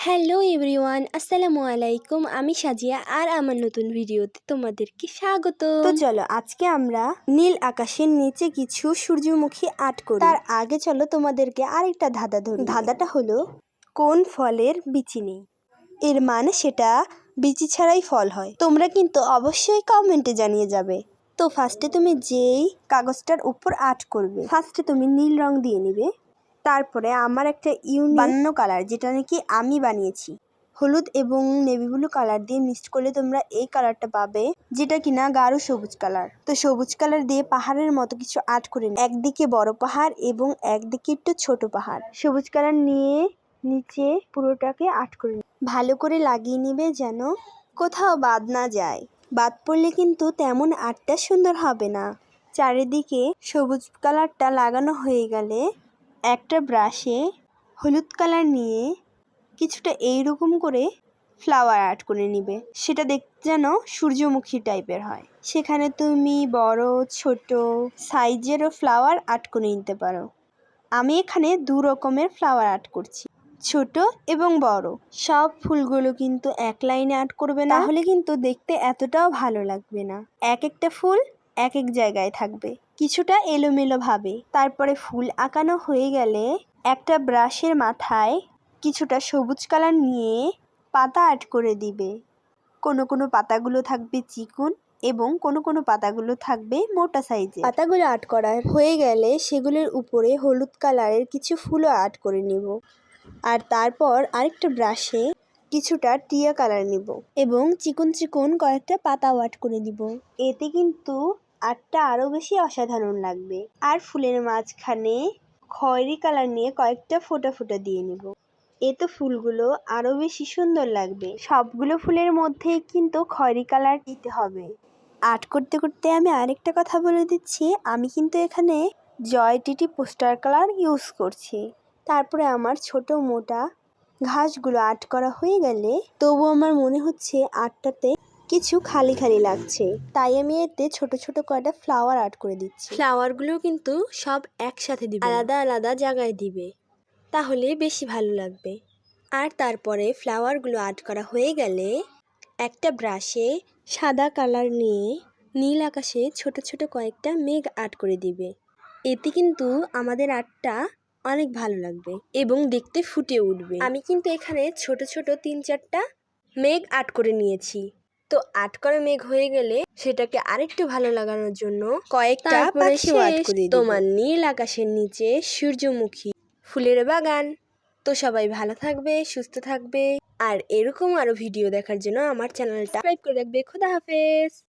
Hello everyone, আসসালামু আলাইকুম। আমি সাজিয়া আর আমার নতুন ভিডিওতে তোমাদেরকে স্বাগত। তো চলো আজকে আমরা নীল আকাশের নিচে কিছু সূর্যমুখী আর্ট করি। তার আগে চলো তোমাদেরকে আরেকটা ধাঁধা ধরি। ধাঁধাটা হলো, কোন ফলের বিচি নেই? এর মানে সেটা বিচি ছাড়াই ফল হয়। তোমরা কিন্তু অবশ্যই কমেন্টে জানিয়ে যাবে। তো ফার্স্টে তুমি যেই কাগজটার উপর আর্ট করবে, ফার্স্টে তুমি নীল রং দিয়ে নিবে। তারপরে আমার একটা বানানো কালার, যেটা নাকি আমি বানিয়েছি, হলুদ এবং নেভি ব্লু কালার দিয়ে মিক্সড করলে তোমরা এই কালারটা পাবে, যেটা কিনা গাঢ় সবুজ কালার। তো সবুজ কালার দিয়ে পাহাড়ের মতো কিছু আর্ট করে একদিকে বড় পাহাড় এবং একদিকে একটু ছোট পাহাড়। সবুজ কালার নিয়ে নিচে পুরোটাকে আর্ট করে ভালো করে লাগিয়ে নিবে, যেন কোথাও বাদ না যায়। বাদ পড়লে কিন্তু তেমন আর্টটা সুন্দর হবে না। চারিদিকে সবুজ কালারটা লাগানো হয়ে গেলে একটা ব্রাশে হলুদ কালার নিয়ে কিছুটা এইরকম করে ফ্লাওয়ার আর্ট করে নিবে। সেটা দেখতে যেন সূর্যমুখী টাইপের হয়। সেখানে তুমি বড় ছোট সাইজেরও ফ্লাওয়ার আর্ট করে নিতে পারো। আমি এখানে দু রকমের ফ্লাওয়ার আর্ট করছি, ছোট এবং বড়। সব ফুলগুলো কিন্তু এক লাইনে আর্ট করবে না, তাহলে কিন্তু দেখতে এতটাও ভালো লাগবে না। এক একটা ফুল এক এক জায়গায় থাকবে, কিছুটা এলোমেলো ভাবে। তারপরে ফুল আঁকানো হয়ে গেলে একটা ব্রাশের মাথায় কিছুটা সবুজ কালার নিয়ে পাতা আর্ট করে দিবে। কোনো কোনো পাতাগুলো থাকবে চিকন এবং কোনো কোনো পাতাগুলো থাকবে মোটা সাইজের। পাতাগুলো আর্ট করা হয়ে গেলে সেগুলোর উপরে হলুদ কালারের কিছু ফুলও আর্ট করে নিব। আর তারপর আরেকটা ব্রাশে কিছুটা টিয়া কালার নিব এবং চিকন চিকন কয়েকটা পাতাও আর্ট করে দিব। এতে কিন্তু আর্টটা আরও বেশি অসাধারণ লাগবে। আর ফুলের মাঝখানে খয়েরি কালার নিয়ে কয়েকটা ফোঁটা ফোঁটা দিয়ে নিব। এতে ফুলগুলো আরও বেশি সুন্দর লাগবে। সবগুলো ফুলের মধ্যেই কিন্তু খয়েরি কালার দিতে হবে। আর্ট করতে করতে আমি আরেকটা কথা বলে দিচ্ছি, আমি কিন্তু এখানে জয় টিটি পোস্টার কালার ইউজ করছি। তারপরে আমার ছোট মোটা ঘাসগুলো আর্ট করা হয়ে গেলে তবু আমার মনে হচ্ছে আর্টটাতে কিছু খালি খালি লাগছে, তাই আমি এতে ছোট ছোট কয়টা ফ্লাওয়ার আর্ট করে দিচ্ছি। ফ্লাওয়ারগুলো কিন্তু সব একসাথে দিবে, আলাদা আলাদা জায়গায় দিবে, তাহলে বেশি ভালো লাগবে। আর তারপরে ফ্লাওয়ারগুলো আর্ট করা হয়ে গেলে একটা ব্রাশে সাদা কালার নিয়ে নীল আকাশে ছোট ছোট কয়েকটা মেঘ আর্ট করে দিবে। এতে কিন্তু আমাদের আর্টটা অনেক ভালো লাগবে এবং দেখতে ফুটে উঠবে। আমি কিন্তু এখানে ছোট ছোট 3-4টা মেঘ আর্ট করে নিয়েছি। তো আর্ট করা মেঘ হয়ে গেলে সেটাকে আরেকটু ভালো লাগানোর জন্য কয়েকটা পাখিও আর্ট করে দিবে। তোমার নীল আকাশের নিচে সূর্যমুখী ফুলের বাগান। তো সবাই ভালো থাকবে, সুস্থ থাকবে, আর এরকম আরো ভিডিও দেখার জন্য আমার চ্যানেলটা সাবস্ক্রাইব করে রাখবে। খোদা হাফেজ।